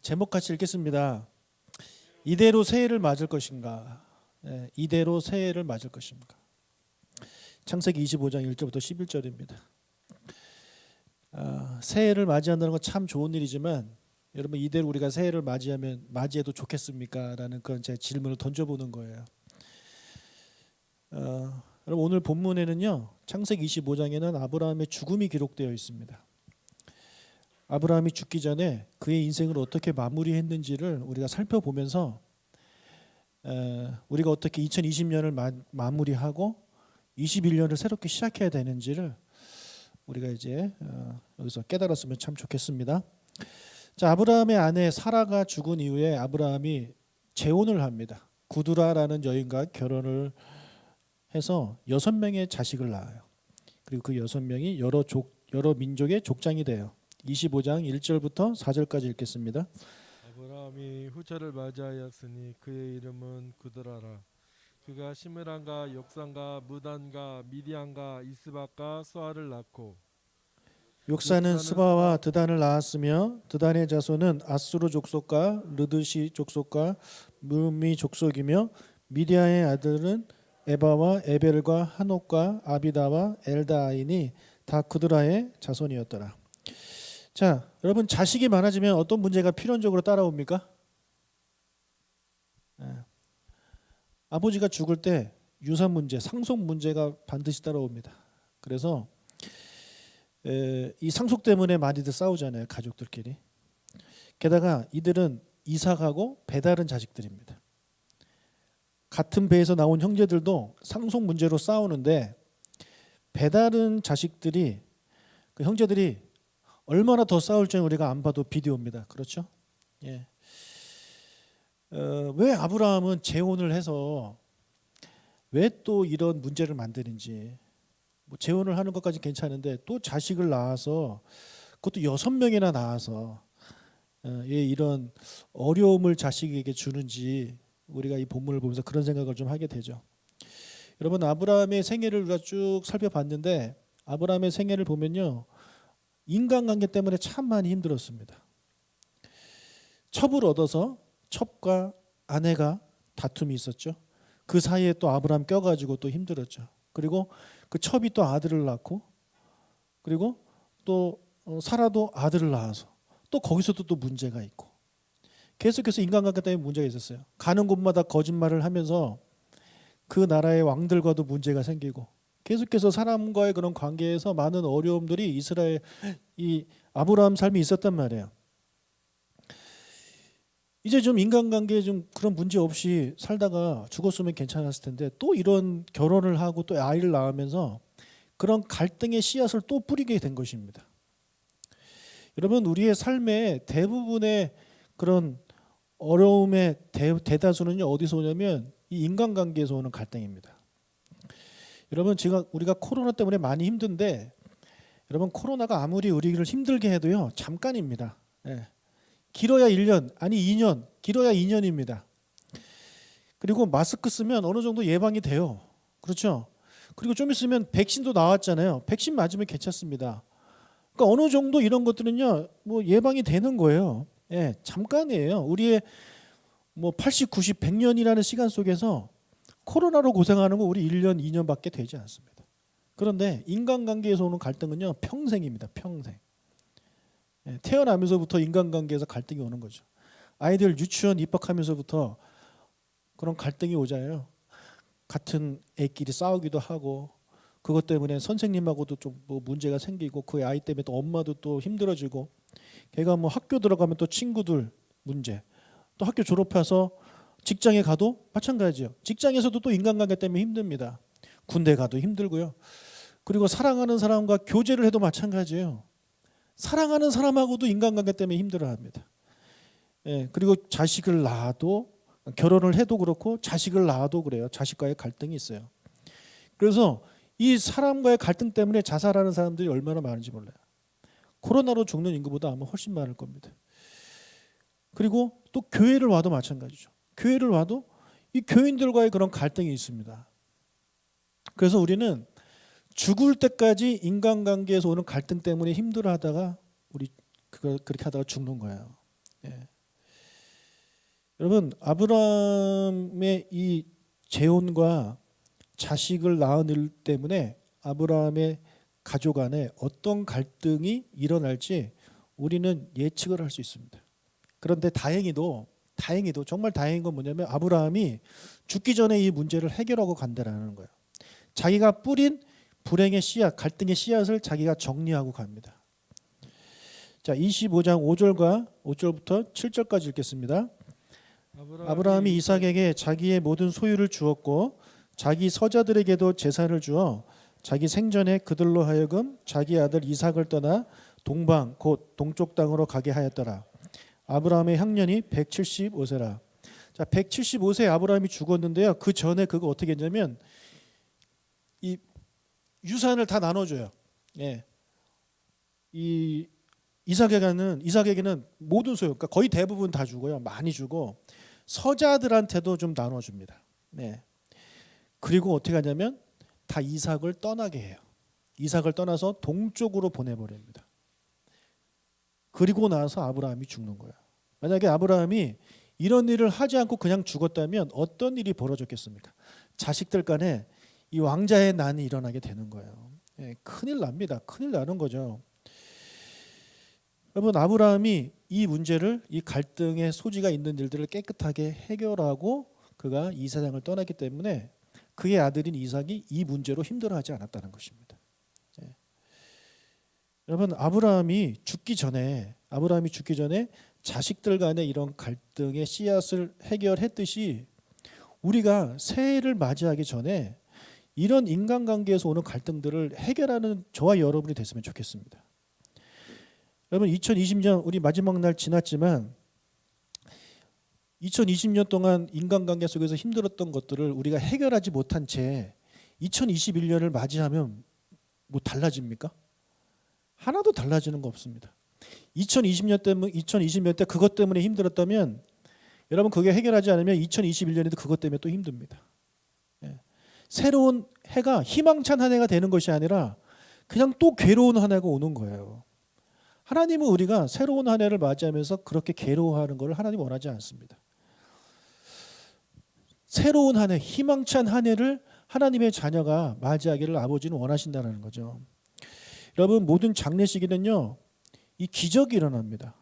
제목 같이 읽겠습니다. 이대로 새해를 맞을 것인가? 이대로 새해를 맞을 것인가? 창세기 25장 1절부터 11절입니다. 새해를 맞이한다는 건 참 좋은 일이지만 여러분 이대로 우리가 새해를 맞이해도 좋겠습니까? 라는 그런 제 질문을 던져보는 거예요. 여러분 오늘 본문에는요. 창세기 25장에는 아브라함의 죽음이 기록되어 있습니다. 아브라함이 죽기 전에 그의 인생을 어떻게 마무리했는지를 우리가 살펴보면서 우리가 어떻게 2020년을 마무리하고 21년을 새롭게 시작해야 되는지를 우리가 이제 여기서 깨달았으면 참 좋겠습니다. 자, 아브라함의 아내 사라가 죽은 이후에 아브라함이 재혼을 합니다. 구두라라는 여인과 결혼을 해서 6명의 자식을 낳아요. 그리고 그 6명이 여러 민족의 족장이 돼요. 25장 1절부터 4절까지 읽겠습니다. 아브라함이 후처를 맞이하였으니 그의 이름은 구드라라. 그가 시므란과 욕산과 무단과 미디안과 이스박과 수아를 낳고 욕사는 스바와 드단을 낳았으며 드단의 자손은 아수르 족속과 르드시 족속과 무미 족속이며 미디아의 아들은 에바와 에벨과 한옥과 아비다와 엘다아이니 다 구드라의 자손이었더라. 자, 여러분 자식이 많아지면 어떤 문제가 필연적으로 따라옵니까? 아버지가 죽을 때 유산 문제, 상속 문제가 반드시 따라옵니다. 그래서 이 상속 때문에 많이들 싸우잖아요, 가족들끼리. 게다가 이들은 이삭하고 배다른 자식들입니다. 같은 배에서 나온 형제들도 상속 문제로 싸우는데 배다른 자식들이 그 형제들이 얼마나 더 싸울지는 우리가 안 봐도 비디오입니다. 그렇죠? 예. 왜 아브라함은 재혼을 해서 왜 또 이런 문제를 만드는지. 뭐 재혼을 하는 것까지 괜찮은데 또 자식을 낳아서 그것도 6명이나 낳아서 이런 어려움을 자식에게 주는지 우리가 이 본문을 보면서 그런 생각을 좀 하게 되죠. 여러분 아브라함의 생애를 우리가 쭉 살펴봤는데 아브라함의 생애를 보면요. 인간관계 때문에 참 많이 힘들었습니다. 첩을 얻어서 첩과 아내가 다툼이 있었죠. 그 사이에 또 아브라함 껴가지고 또 힘들었죠. 그리고 그 첩이 또 아들을 낳고 그리고 또 사라도 아들을 낳아서 또 거기서도 또 문제가 있고 계속해서 인간관계 때문에 문제가 있었어요. 가는 곳마다 거짓말을 하면서 그 나라의 왕들과도 문제가 생기고 계속해서 사람과의 그런 관계에서 많은 어려움들이 이스라엘 이 아브라함 삶이 있었단 말이에요. 이제 좀 인간관계에 좀 그런 문제 없이 살다가 죽었으면 괜찮았을 텐데 또 이런 결혼을 하고 또 아이를 낳으면서 그런 갈등의 씨앗을 또 뿌리게 된 것입니다. 여러분 우리의 삶의 대부분의 그런 어려움의 대다수는요 어디서 오냐면 이 인간관계에서 오는 갈등입니다. 여러분 지금 우리가 코로나 때문에 많이 힘든데 여러분 코로나가 아무리 우리를 힘들게 해도요 잠깐입니다. 예. 길어야 1년 아니 2년 길어야 2년입니다. 그리고 마스크 쓰면 어느 정도 예방이 돼요. 그렇죠? 그리고 좀 있으면 백신도 나왔잖아요. 백신 맞으면 괜찮습니다. 그러니까 어느 정도 이런 것들은요 뭐 예방이 되는 거예요. 예, 잠깐이에요. 우리의 뭐 80, 90, 100년이라는 시간 속에서 코로나로 고생하는 거 우리 1년, 2년밖에 되지 않습니다. 그런데 인간관계에서 오는 갈등은요 평생입니다. 평생. 태어나면서부터 인간관계에서 갈등이 오는 거죠. 아이들 유치원 입학하면서부터 그런 갈등이 오잖아요. 같은 애끼리 싸우기도 하고 그것 때문에 선생님하고도 좀 뭐 문제가 생기고 그 아이 때문에 또 엄마도 또 힘들어지고 걔가 뭐 학교 들어가면 또 친구들 문제 또 학교 졸업해서 직장에 가도 마찬가지예요. 직장에서도 또 인간관계 때문에 힘듭니다. 군대 가도 힘들고요. 그리고 사랑하는 사람과 교제를 해도 마찬가지예요. 사랑하는 사람하고도 인간관계 때문에 힘들어합니다. 예, 그리고 자식을 낳아도 결혼을 해도 그렇고 자식을 낳아도 그래요. 자식과의 갈등이 있어요. 그래서 이 사람과의 갈등 때문에 자살하는 사람들이 얼마나 많은지 몰라요. 코로나로 죽는 인구보다 아마 훨씬 많을 겁니다. 그리고 또 교회를 와도 마찬가지죠. 교회를 와도 이 교인들과의 그런 갈등이 있습니다. 그래서 우리는 죽을 때까지 인간관계에서 오는 갈등 때문에 힘들어하다가 우리 그렇게 하다가 죽는 거예요. 예. 여러분 아브라함의 이 재혼과 자식을 낳은 일 때문에 아브라함의 가족 안에 어떤 갈등이 일어날지 우리는 예측을 할 수 있습니다. 그런데 다행히도 정말 다행인 건 뭐냐면 아브라함이 죽기 전에 이 문제를 해결하고 간다라는 거예요. 자기가 뿌린 불행의 씨앗, 갈등의 씨앗을 자기가 정리하고 갑니다. 자, 25장 5절부터 7절까지 읽겠습니다. 아브라함이 이삭에게 자기의 모든 소유를 주었고 자기 서자들에게도 재산을 주어 자기 생전에 그들로 하여금 자기 아들 이삭을 떠나 동방 곧 동쪽 땅으로 가게 하였더라. 아브라함의 향년이 175세라. 자, 175세 아브라함이 죽었는데요. 그 전에 그거 어떻게 했냐면 이 유산을 다 나눠줘요. 예. 이 이삭에게는 모든 소유, 그러니까 거의 대부분 다 주고요. 많이 주고 서자들한테도 좀 나눠줍니다. 네. 그리고 어떻게 하냐면 다 이삭을 떠나게 해요. 이삭을 떠나서 동쪽으로 보내버립니다. 그리고 나서 아브라함이 죽는 거예요. 만약에 아브라함이 이런 일을 하지 않고 그냥 죽었다면 어떤 일이 벌어졌겠습니까? 자식들 간에 이 왕자의 난이 일어나게 되는 거예요. 예, 큰일 납니다. 큰일 나는 거죠. 여러분 아브라함이 이 문제를, 이 갈등의 소지가 있는 일들을 깨끗하게 해결하고 그가 이 세상을 떠났기 때문에 그의 아들인 이삭이 이 문제로 힘들어하지 않았다는 것입니다. 예. 여러분 아브라함이 죽기 전에 자식들 간의 이런 갈등의 씨앗을 해결했듯이 우리가 새해를 맞이하기 전에 이런 인간관계에서 오는 갈등들을 해결하는 저와 여러분이 됐으면 좋겠습니다. 여러분 2020년 우리 마지막 날 지났지만 2020년 동안 인간관계 속에서 힘들었던 것들을 우리가 해결하지 못한 채 2021년을 맞이하면 뭐 달라집니까? 하나도 달라지는 거 없습니다. 2020년 때 그것 때문에 힘들었다면 여러분 그게 해결하지 않으면 2021년에도 그것 때문에 또 힘듭니다. 예. 새로운 해가 희망찬 한 해가 되는 것이 아니라 그냥 또 괴로운 한 해가 오는 거예요. 하나님은 우리가 새로운 한 해를 맞이하면서 그렇게 괴로워하는 것을 하나님 원하지 않습니다. 새로운 한 해, 희망찬 한 해를 하나님의 자녀가 맞이하기를 아버지는 원하신다는 거죠. 여러분 모든 장례식에는요 이 기적이 일어납니다.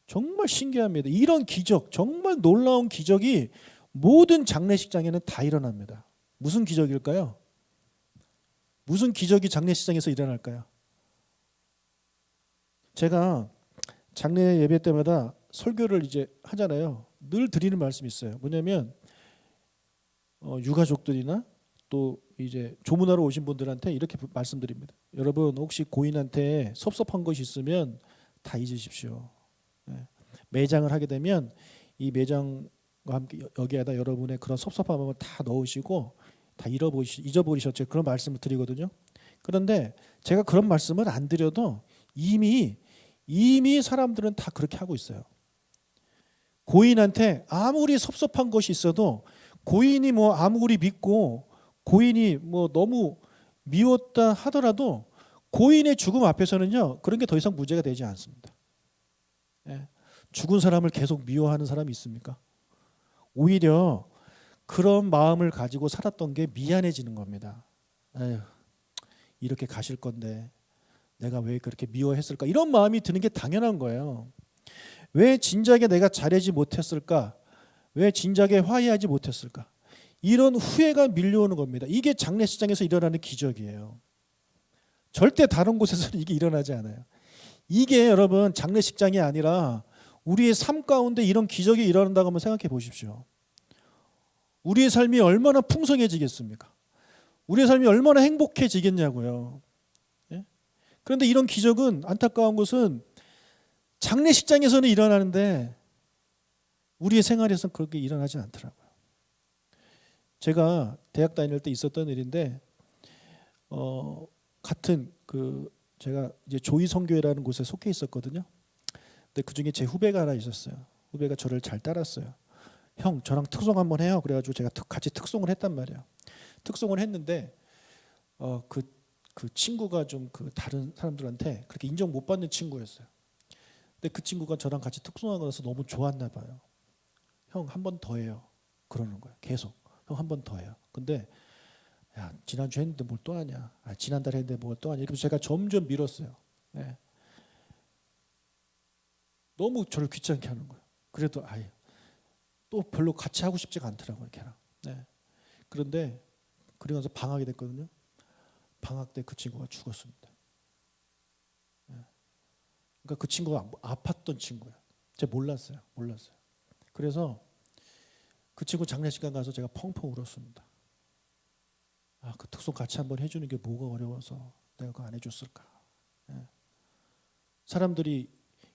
정말 신기합니다. 이런 기적, 정말 놀라운 기적이 모든 장례식장에는 다 일어납니다. 무슨 기적일까요? 무슨 기적이 장례식장에서 일어날까요? 제가 장례 예배 때마다 설교를 이제 하잖아요. 늘 드리는 말씀이 있어요. 뭐냐면 유가족들이나 또 이제 조문하러 오신 분들한테 이렇게 말씀드립니다. 여러분 혹시 고인한테 섭섭한 것이 있으면 다 잊으십시오. 네. 매장을 하게 되면 이 매장과 함께 여기에다 여러분의 그런 섭섭함을 다 넣으시고 다 잊어버리셨죠. 그런 말씀을 드리거든요. 그런데 제가 그런 말씀을 안 드려도 이미 사람들은 다 그렇게 하고 있어요. 고인한테 아무리 섭섭한 것이 있어도 고인이 뭐 아무리 믿고 고인이 뭐 너무 미웠다 하더라도 고인의 죽음 앞에서는요 그런 게 더 이상 문제가 되지 않습니다. 예. 죽은 사람을 계속 미워하는 사람이 있습니까? 오히려 그런 마음을 가지고 살았던 게 미안해지는 겁니다. 에휴, 이렇게 가실 건데 내가 왜 그렇게 미워했을까? 이런 마음이 드는 게 당연한 거예요. 왜 진작에 내가 잘하지 못했을까? 왜 진작에 화해하지 못했을까? 이런 후회가 밀려오는 겁니다. 이게 장례식장에서 일어나는 기적이에요. 절대 다른 곳에서는 이게 일어나지 않아요. 이게 여러분 장례식장이 아니라 우리의 삶 가운데 이런 기적이 일어난다고 한번 생각해 보십시오. 우리의 삶이 얼마나 풍성해지겠습니까? 우리의 삶이 얼마나 행복해지겠냐고요. 예? 그런데 이런 기적은 안타까운 것은 장례식장에서는 일어나는데 우리의 생활에서는 그렇게 일어나지 않더라고요. 제가 대학 다닐 때 있었던 일인데 같은 제가 이제 조이선교회라는 곳에 속해 있었거든요. 근데 그 중에 제 후배가 하나 있었어요. 후배가 저를 잘 따랐어요. 형 저랑 특송 한번 해요. 그래가지고 제가 같이 특송을 했단 말이에요. 특송을 했는데 그 친구가 좀 다른 사람들한테 그렇게 인정 못 받는 친구였어요. 근데 그 친구가 저랑 같이 특송하고 나서 너무 좋았나 봐요. 형 한 번 더 해요. 그러는 거예요. 계속. 형 한 번 더 해요. 근데 야, 지난주 했는데 뭘 또 하냐. 지난달에 했는데 뭘 또 하냐. 그래서 제가 점점 미뤘어요. 네. 너무 저를 귀찮게 하는 거예요. 그래도 아예 또 별로 같이 하고 싶지가 않더라고요. 걔랑. 네. 그런데 그러고 나서 방학이 됐거든요. 방학 때 그 친구가 죽었습니다. 네. 그러니까 그 친구가 아팠던 친구예요. 제가 몰랐어요. 그래서 그 친구 장례식장 가서 제가 펑펑 울었습니다. 그 특송 같이 한번 해주는 게 뭐가 어려워서 내가 그거 안 해줬을까. 예. 사람들이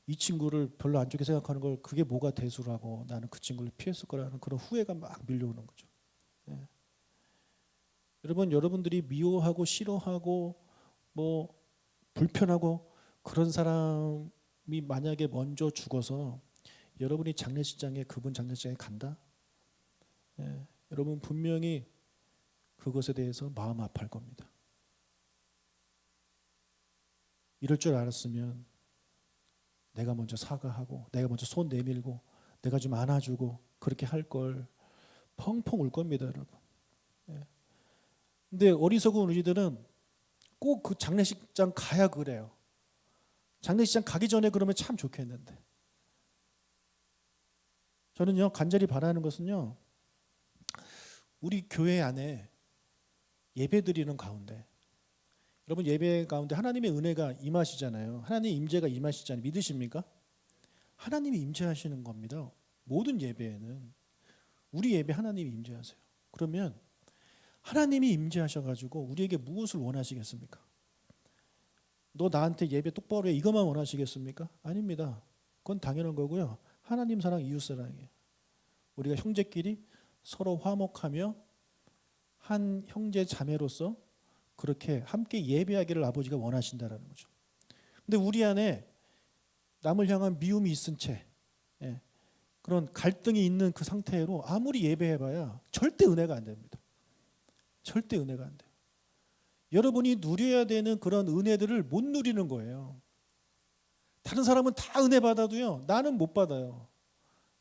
이 친구를 별로 안 좋게 생각하는 걸 그게 뭐가 대수라고 나는 그 친구를 피했을 거라는 그런 후회가 막 밀려오는 거죠. 예. 여러분들이 미워하고 싫어하고 뭐 불편하고 그런 사람이 만약에 먼저 죽어서 여러분이 장례식장에 그분 장례식장에 간다? 예. 여러분 분명히 그것에 대해서 마음 아파할 겁니다. 이럴 줄 알았으면 내가 먼저 사과하고 내가 먼저 손 내밀고 내가 좀 안아주고 그렇게 할 걸 펑펑 울 겁니다, 여러분. 예. 근데 어리석은 우리들은 꼭 그 장례식장 가야 그래요. 장례식장 가기 전에 그러면 참 좋겠는데. 저는요 간절히 바라는 것은요 우리 교회 안에 예배 드리는 가운데 여러분 예배 가운데 하나님의 은혜가 임하시잖아요. 하나님의 임재가 임하시잖아요. 믿으십니까? 하나님이 임재하시는 겁니다. 모든 예배에는 우리 예배 하나님이 임재하세요. 그러면 하나님이 임재하셔가지고 우리에게 무엇을 원하시겠습니까? 너 나한테 예배 똑바로 해 이것만 원하시겠습니까? 아닙니다. 그건 당연한 거고요. 하나님 사랑 이웃 사랑이에요. 우리가 형제끼리 서로 화목하며 한 형제 자매로서 그렇게 함께 예배하기를 아버지가 원하신다라는 거죠. 근데 우리 안에 남을 향한 미움이 있은 채 그런 갈등이 있는 그 상태로 아무리 예배해봐야 절대 은혜가 안 됩니다. 절대 은혜가 안 돼요. 여러분이 누려야 되는 그런 은혜들을 못 누리는 거예요. 다른 사람은 다 은혜 받아도요 나는 못 받아요.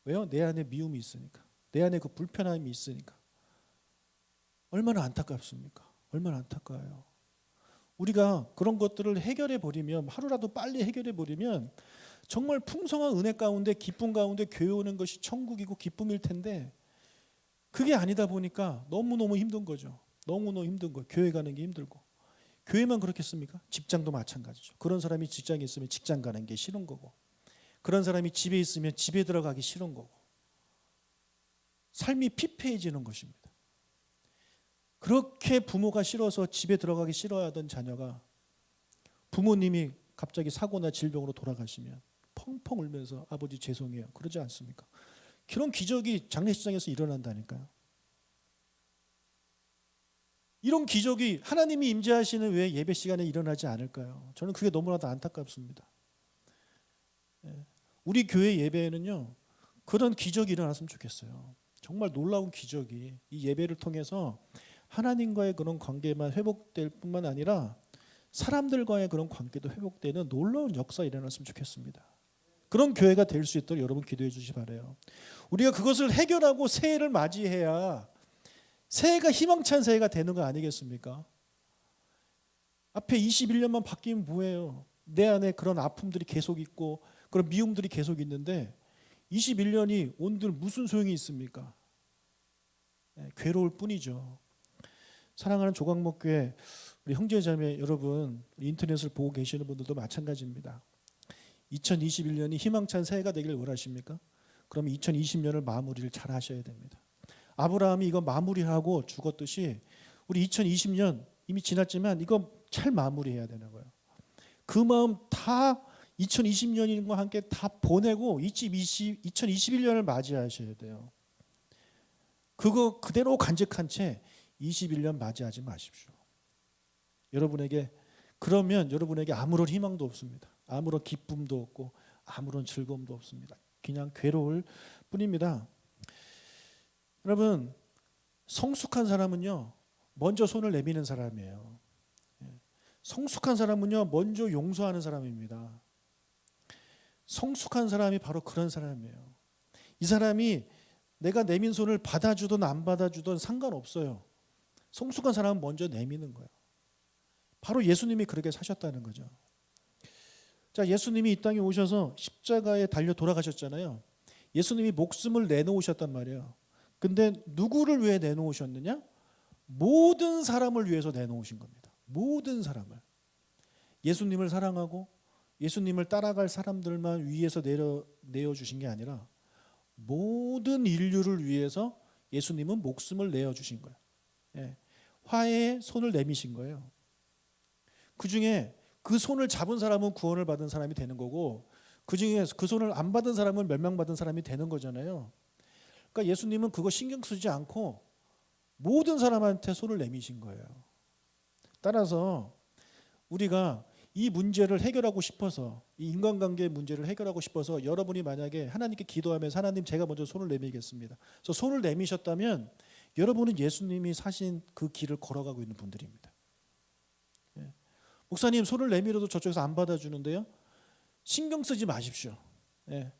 왜요? 내 안에 미움이 있으니까. 내 안에 그 불편함이 있으니까. 얼마나 안타깝습니까? 얼마나 안타까워요. 우리가 그런 것들을 해결해 버리면 하루라도 빨리 해결해 버리면 정말 풍성한 은혜 가운데 기쁨 가운데 교회 오는 것이 천국이고 기쁨일 텐데 그게 아니다 보니까 너무너무 힘든 거죠. 너무너무 힘든 거예요. 교회 가는 게 힘들고. 교회만 그렇겠습니까? 직장도 마찬가지죠. 그런 사람이 직장에 있으면 직장 가는 게 싫은 거고 그런 사람이 집에 있으면 집에 들어가기 싫은 거고 삶이 피폐해지는 것입니다. 그렇게 부모가 싫어서 집에 들어가기 싫어하던 자녀가 부모님이 갑자기 사고나 질병으로 돌아가시면 펑펑 울면서 아버지 죄송해요. 그러지 않습니까? 그런 기적이 장례식장에서 일어난다니까요. 이런 기적이 하나님이 임재하시는 왜 예배 시간에 일어나지 않을까요? 저는 그게 너무나도 안타깝습니다. 우리 교회 예배에는요 그런 기적이 일어났으면 좋겠어요. 정말 놀라운 기적이 이 예배를 통해서 하나님과의 그런 관계만 회복될 뿐만 아니라 사람들과의 그런 관계도 회복되는 놀라운 역사 일어났으면 좋겠습니다. 그런 교회가 될 수 있도록 여러분 기도해 주시기 바라요. 우리가 그것을 해결하고 새해를 맞이해야 새해가 희망찬 새해가 되는 거 아니겠습니까? 앞에 21년만 바뀌면 뭐예요? 내 안에 그런 아픔들이 계속 있고 그런 미움들이 계속 있는데 21년이 온들 무슨 소용이 있습니까? 괴로울 뿐이죠. 사랑하는 조각목교회 우리 형제자매 여러분, 인터넷을 보고 계시는 분들도 마찬가지입니다. 2021년이 희망찬 새해가 되기를 원하십니까? 그럼 2020년을 마무리를 잘 하셔야 됩니다. 아브라함이 이거 마무리하고 죽었듯이 우리 2020년 이미 지났지만 이거 잘 마무리해야 되는 거예요. 그 마음 다 2020년과 함께 다 보내고 2021년을 맞이하셔야 돼요. 그거 그대로 간직한 채 21년 맞이하지 마십시오. 그러면 여러분에게 아무런 희망도 없습니다. 아무런 기쁨도 없고 아무런 즐거움도 없습니다. 그냥 괴로울 뿐입니다. 여러분, 성숙한 사람은요 먼저 손을 내미는 사람이에요. 성숙한 사람은요 먼저 용서하는 사람입니다. 성숙한 사람이 바로 그런 사람이에요. 이 사람이 내가 내민 손을 받아주든 안 받아주든 상관없어요. 성숙한 사람은 먼저 내미는 거예요. 바로 예수님이 그렇게 사셨다는 거죠. 자, 예수님이 이 땅에 오셔서 십자가에 달려 돌아가셨잖아요. 예수님이 목숨을 내놓으셨단 말이에요. 근데 누구를 위해 내놓으셨느냐? 모든 사람을 위해서 내놓으신 겁니다. 모든 사람을. 예수님을 사랑하고 예수님을 따라갈 사람들만 위해서 내어주신 게 아니라 모든 인류를 위해서 예수님은 목숨을 내어주신 거예요. 예. 화해의 손을 내미신 거예요. 그중에 그 손을 잡은 사람은 구원을 받은 사람이 되는 거고, 그중에 그 손을 안 받은 사람은 멸망받은 사람이 되는 거잖아요. 그러니까 예수님은 그거 신경 쓰지 않고 모든 사람한테 손을 내미신 거예요. 따라서 우리가 이 문제를 해결하고 싶어서, 이 인간관계의 문제를 해결하고 싶어서 여러분이 만약에 하나님께 기도하면서 하나님 제가 먼저 손을 내밀겠습니다. 그래서 손을 내미셨다면 여러분은 예수님이 사신 그 길을 걸어가고 있는 분들입니다. 예. 목사님 손을 내밀어도 저쪽에서 안 받아주는데요. 신경 쓰지 마십시오. 예.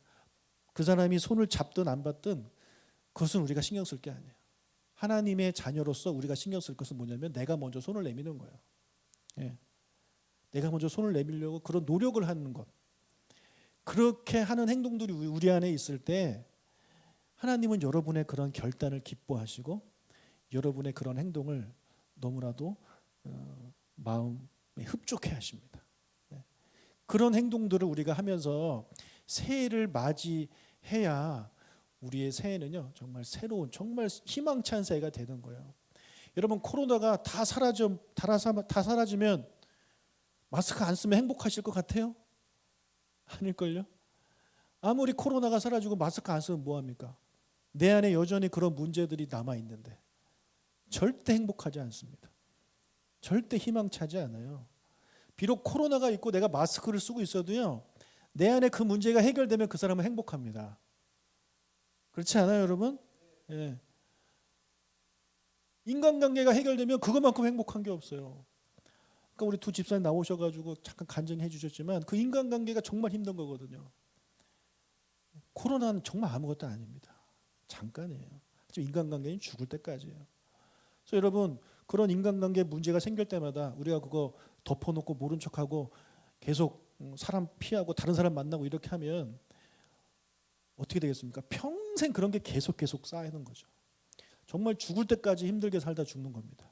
그 사람이 손을 잡든 안 받든 그것은 우리가 신경 쓸 게 아니에요. 하나님의 자녀로서 우리가 신경 쓸 것은 뭐냐면 내가 먼저 손을 내미는 거예요. 예. 내가 먼저 손을 내밀려고 그런 노력을 하는 것. 그렇게 하는 행동들이 우리 안에 있을 때 하나님은 여러분의 그런 결단을 기뻐하시고 여러분의 그런 행동을 너무나도 마음에 흡족해 하십니다. 그런 행동들을 우리가 하면서 새해를 맞이해야 우리의 새해는요 정말 새로운 정말 희망찬 새해가 되는 거예요. 여러분 코로나가 다 사라지면 마스크 안 쓰면 행복하실 것 같아요? 아닐걸요? 아무리 코로나가 사라지고 마스크 안 쓰면 뭐합니까? 내 안에 여전히 그런 문제들이 남아있는데 절대 행복하지 않습니다. 절대 희망차지 않아요. 비록 코로나가 있고 내가 마스크를 쓰고 있어도요 내 안에 그 문제가 해결되면 그 사람은 행복합니다. 그렇지 않아요 여러분? 예. 인간관계가 해결되면 그것만큼 행복한 게 없어요. 그러니까 우리 두 집사님 나오셔가지고 잠깐 간증해 주셨지만 그 인간관계가 정말 힘든 거거든요. 코로나는 정말 아무것도 아닙니다. 잠깐이에요. 인간관계는 죽을 때까지예요. 그래서 여러분 그런 인간관계 문제가 생길 때마다 우리가 그거 덮어놓고 모른 척하고 계속 사람 피하고 다른 사람 만나고 이렇게 하면 어떻게 되겠습니까? 평생 그런 게 계속 쌓이는 거죠. 정말 죽을 때까지 힘들게 살다 죽는 겁니다.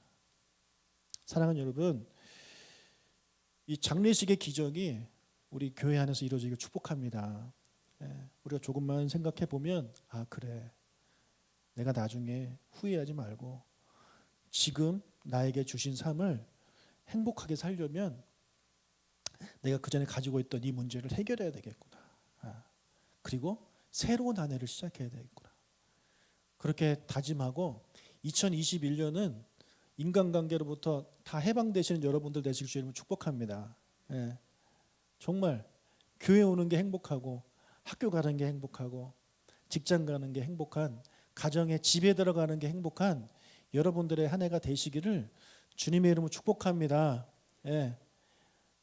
사랑하는 여러분, 이 장례식의 기적이 우리 교회 안에서 이루어지길 축복합니다. 우리가 조금만 생각해 보면 아 그래 내가 나중에 후회하지 말고 지금 나에게 주신 삶을 행복하게 살려면 내가 그전에 가지고 있던 이 문제를 해결해야 되겠구나. 그리고 새로운 한 해를 시작해야 되겠구나. 그렇게 다짐하고 2021년은 인간관계로부터 다 해방되시는 여러분들 되실 수 있는 축복합니다. 정말 교회 오는 게 행복하고 학교 가는 게 행복하고 직장 가는 게 행복한 가정에 집에 들어가는 게 행복한 여러분들의 한 해가 되시기를 주님의 이름으로 축복합니다.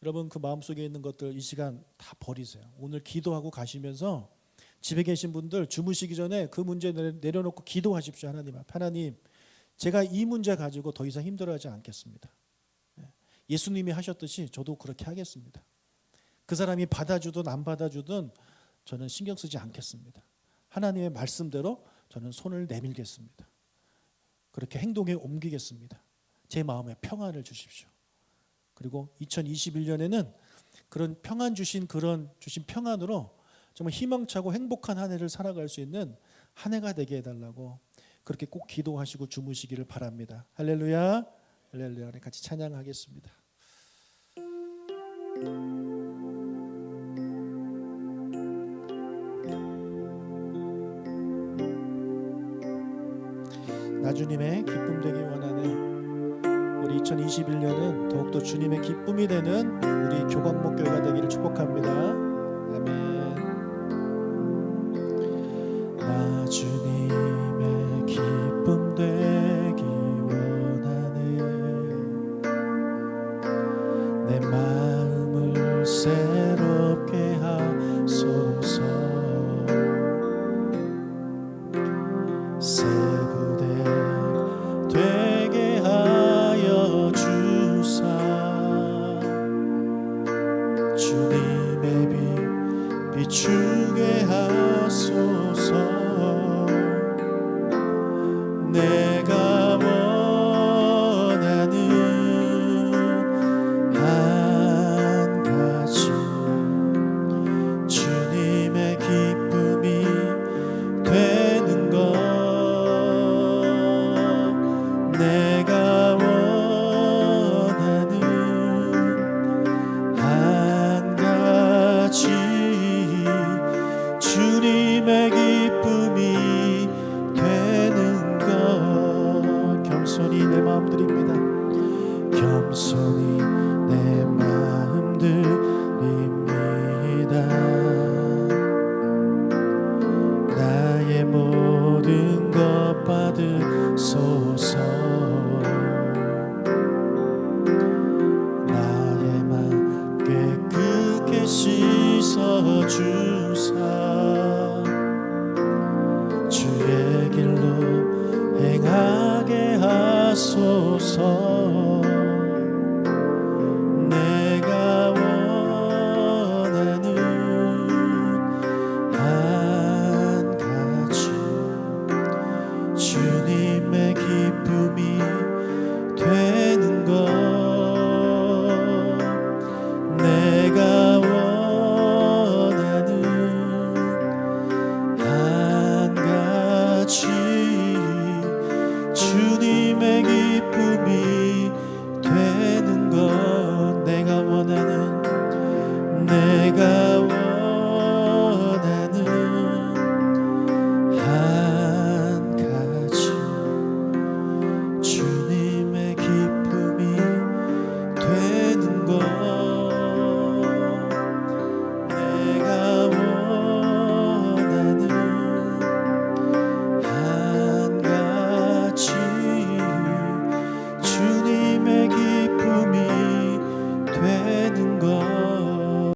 여러분 그 마음속에 있는 것들 이 시간 다 버리세요. 오늘 기도하고 가시면서 집에 계신 분들 주무시기 전에 그 문제 내려놓고 기도하십시오. 하나님 앞에 하나님 제가 이 문제 가지고 더 이상 힘들어하지 않겠습니다. 예수님이 하셨듯이 저도 그렇게 하겠습니다. 그 사람이 받아주든 안 받아주든 저는 신경 쓰지 않겠습니다. 하나님의 말씀대로 저는 손을 내밀겠습니다. 그렇게 행동에 옮기겠습니다. 제 마음에 평안을 주십시오. 그리고 2021년에는 그런 평안 주신 평안으로 정말 희망차고 행복한 한 해를 살아갈 수 있는 한 해가 되게 해달라고 그렇게 꼭 기도하시고 주무시기를 바랍니다. 할렐루야, 할렐루야. 같이 찬양하겠습니다. 나 주님의 기쁨 되기 원하네. 우리 2021년은 더욱더 주님의 기쁨이 되는 우리 교광목교회가 되기를 축복합니다. 아멘. 나 주님의 기쁨 되기 원하네. 내 마음을 새롭게 하소서. 새 부대 되게 하여 주사 주님의 빛 비추게 하소서. 내가 원하는 한 가지 주님의 기쁨이 되는 것. 내가 원하는 한 가지 주님의 기쁨이 되는 것. 겸손히 내 마음 드립니다. 겸손히 내 마음 드립니다. 나의 모든 것 받으소서. 나의 맘 깨끗게 씻어주사 주의 길로 행하게 하소서.